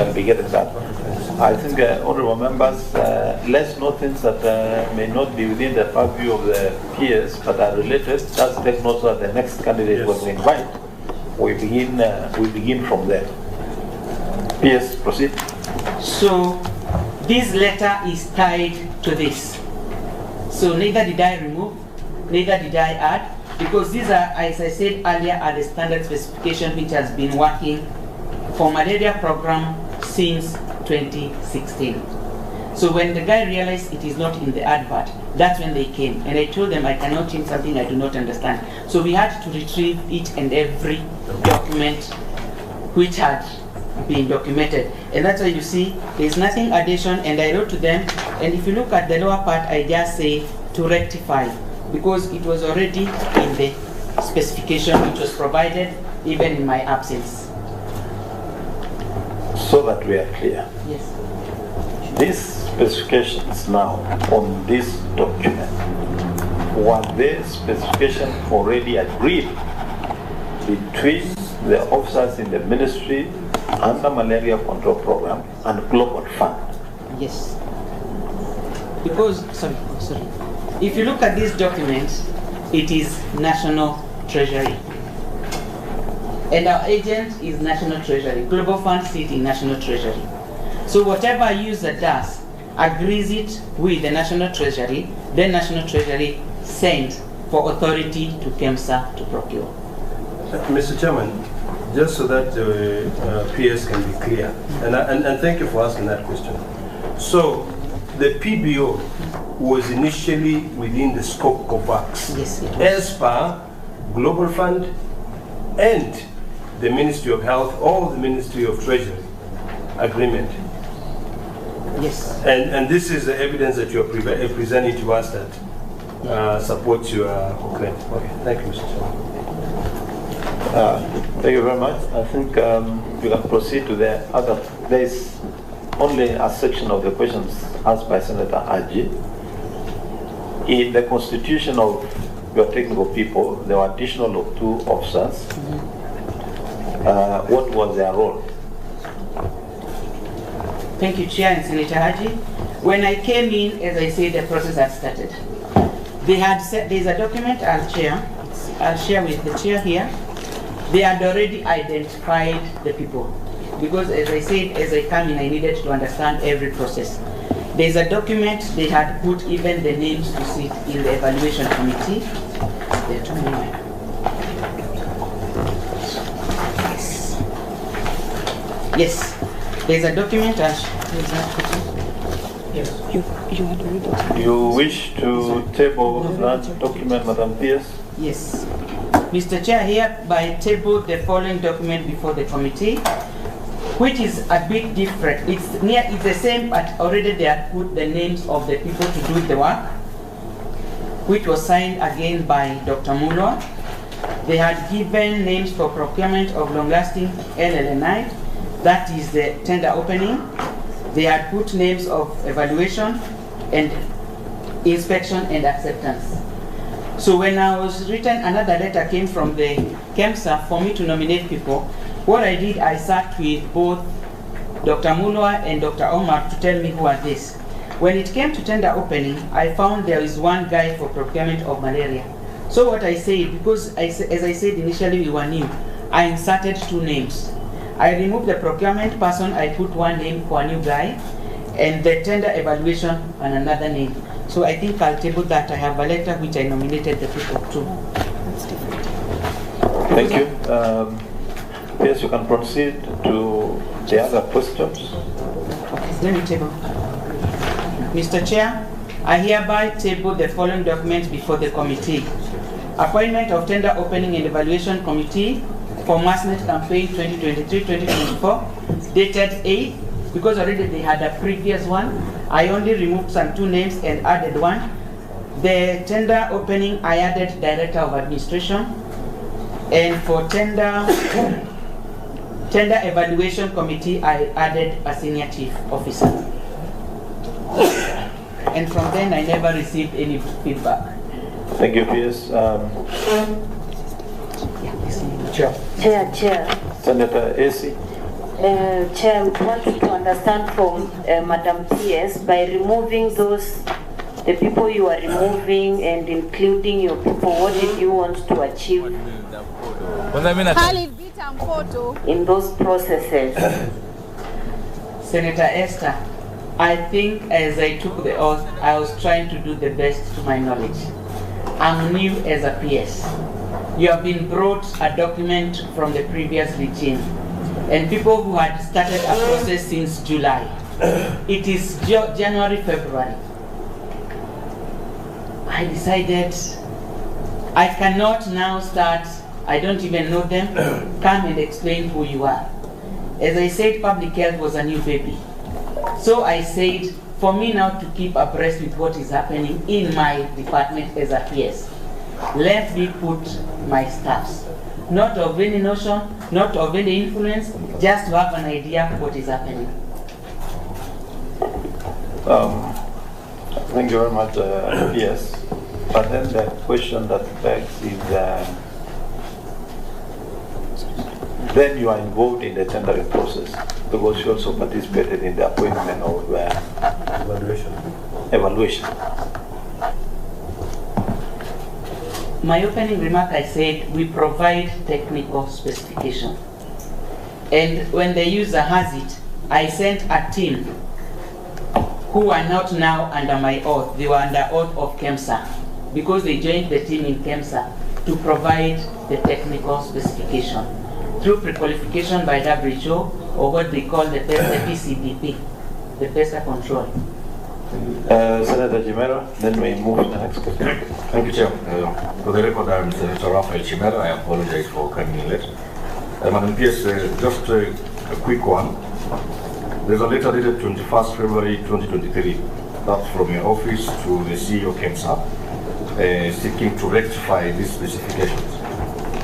shall be getting that. I think, honorable members, let's note things that may not be within the purview of the peers, but are related. Let's take note that the next candidate when we invite, we begin from there. Peers, proceed. So this letter is tied to this. So neither did I remove, neither did I add, because these are, as I said earlier, are the standard specification which has been working for malaria program since 2016. So when the guy realized it is not in the advert, that's when they came. And I told them I cannot change something I do not understand. So we had to retrieve each and every document which had been documented. And that's why you see there's nothing addition, and I wrote to them, and if you look at the lower part, I just say to rectify, because it was already in the specification which was provided even in my absence. So that we are clear. Yes. These specifications now on this document, were they specifications already agreed between the officers in the ministry and the malaria control program and global fund? Yes. Because, sorry. If you look at this document, it is National Treasury. And our agent is National Treasury. Global Fund sits in National Treasury. So whatever user does, agrees it with the National Treasury, then National Treasury sends for authority to KEMSA to procure. Mr. Chairman, just so that peers can be clear, and thank you for asking that question. So the PBO was initially within the scope of works. Yes, it was. As per Global Fund and the Ministry of Health or the Ministry of Treasury agreement. Yes. And this is the evidence that you're presenting to us that supports your claim. Okay, thank you, Mr. Chairman. Thank you very much. I think we can proceed to the other. There is only a section of the questions asked by Senator Aji. In the constitution of your technical people, there were additional of 2 officers. What was their role? Thank you, Chair and Senator Haji. When I came in, as I said, the process had started. They had said, there's a document I'll share with the chair here. They had already identified the people. Because as I said, as I come in, I needed to understand every process. There's a document, they had put even the names to sit in the evaluation committee. There are 2 names. Yes. There's a document. You wish to table that document, Madam Pierce? Yes. Mr. Chair, hereby table the following document before the committee, which is a bit different. It's the same, but already they have put the names of the people to do the work, which was signed again by Dr. Mburu. They had given names for procurement of long-lasting LLNI. That is the tender opening. They had put names of evaluation and inspection and acceptance. So when I was written, another letter came from the KEMSA for me to nominate people. What I did, I sat with both Dr. Mburu and Dr. Omar to tell me who are this. When it came to tender opening, I found there is one guy for procurement of malaria. So what I said, because as I said initially we were new, I inserted 2 names. I removed the procurement person, I put 1 name for a new guy, and the tender evaluation and another name. So I think I'll table that. I have a letter which I nominated the people to. That's different. Thank you. Yes, you can proceed to the other questions. Okay, let me table. Mr. Chair, I hereby table the following documents before the committee. Appointment of tender opening and evaluation committee for Massnet campaign 2023-2024, dated 8, because already they had a previous one. I only removed some 2 names and added 1. The tender opening, I added Director of Administration. And for tender evaluation committee, I added a Senior Chief Officer. And from then, I never received any feedback. Thank you, Pierce. Chair. Senator AC. Chair, we wanted to understand from Madam PS, by removing the people you are removing and including your people, what did you want to achieve in those processes? Senator Esther, I think as I took the oath, I was trying to do the best to my knowledge. I'm new as a PS. You have been brought a document from the previous regime, and people who had started a process since July. It is January, February. I decided I cannot now start, I don't even know them, come and explain who you are. As I said, public health was a new baby. So I said, for me now to keep abreast with what is happening in my department as a PS, let me put my staffs, not of any notion, not of any influence, just to have an idea of what is happening. Thank you very much, PS. But then the question that begs is, then you are involved in the tendering process because you also participated in the appointment of evaluation. My opening remark, I said we provide technical specification. And when the user has it, I sent a team who are not now under my oath. They were under oath of KEMSA because they joined the team in KEMSA to provide the technical specification through pre-qualification by WHO or what they call the PCDP, the PESA control. Senator Chimera, then we move to the next question. Thank you, Chair. For the record, I'm Senator Raphael Chimera. I apologize for coming in late. Madam PS, just a quick one. There's a letter dated 21st February 2023. That's from your office to the CEO KEMSA, seeking to rectify these specifications.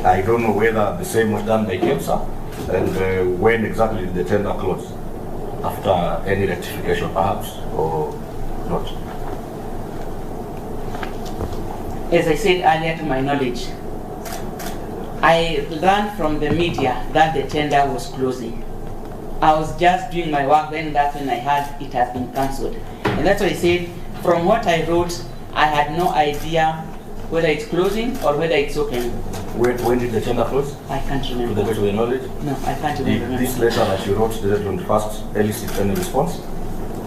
I don't know whether the same was done by KEMSA and when exactly did the tender close? After any rectification, perhaps, or not? As I said earlier, to my knowledge, I learned from the media that the tender was closing. I was just doing my work, then that's when I heard it has been cancelled. And that's why I said, from what I wrote, I had no idea whether it's closing or whether it's open. When did the tender close? I can't remember. To the best of your knowledge? No, I can't remember. This letter that you wrote dated 21st, elicit any response?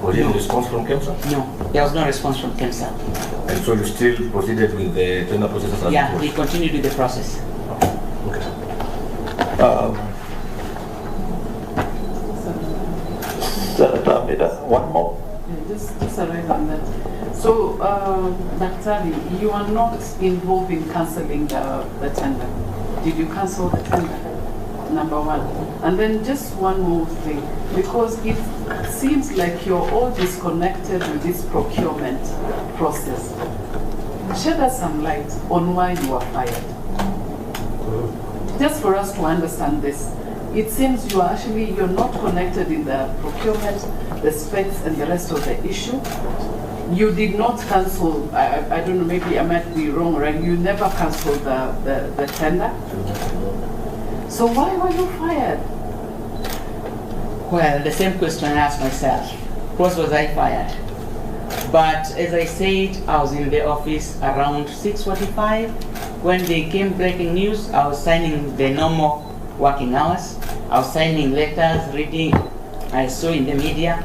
Was it a response from KEMSA? No, there was no response from KEMSA. And so you still proceeded with the tender process as Yeah, we continued with the process. Okay. Senator Amida, one more. Yeah, just a word on that. So, Daktari, you are not involved in cancelling the tender. Did you cancel the tender? Number one. And then just one more thing, because it seems like you're all disconnected with this procurement process. Shed us some light on why you were fired. Just for us to understand this. It seems you're not connected in the procurement, the specs and the rest of the issue. You did not cancel, I don't know, maybe I might be wrong, right? You never canceled the tender. So why were you fired? Well, the same question I asked myself. What was I fired? But as I said, I was in the office around 6:45. When they came breaking news, I was signing the normal working hours. I was signing letters, reading, I saw in the media.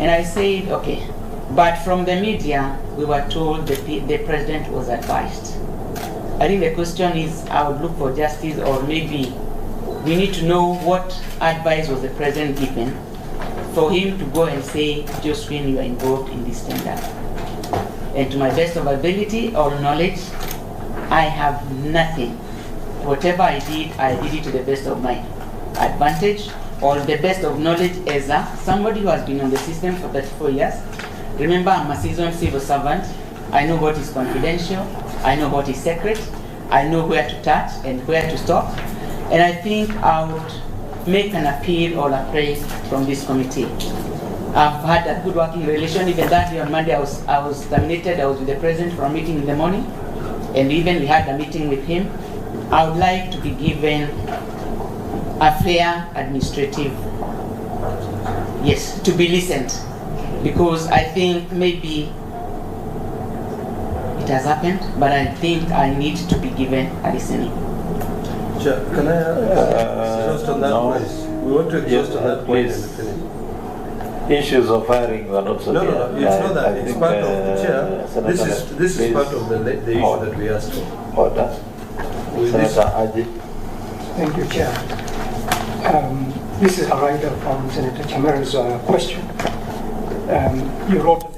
And I said, okay. But from the media, we were told that the president was advised. I think the question is, I would look for justice, or maybe we need to know what advice was the president given for him to go and say, Josephine, you are involved in this tender. And to my best of ability or knowledge, I have nothing. Whatever I did it to the best of my advantage or the best of knowledge as somebody who has been on the system for 34 years. Remember, I'm a seasoned civil servant. I know what is confidential. I know what is secret. I know where to touch and where to stop. And I think I would make an appeal or a praise from this committee. I've had a good working relation. Even that day on Monday, I was terminated. I was with the president for a meeting in the morning. And even we had a meeting with him. I would like to be given a fair administrative, yes, to be listened, because I think maybe it has happened, but I think I need to be given a listening. Chair, can I exhaust on that no. point? We want to exhaust on that point please. and finish. Issues of hiring were also No, there. no, no, it's not that. It's think, part of the chair. Senator, This is part please. of the issue Order. that we asked for. Order. With this- Senator Ajit. Thank you, Chair. This is a rider from Senator Chamera's question. You wrote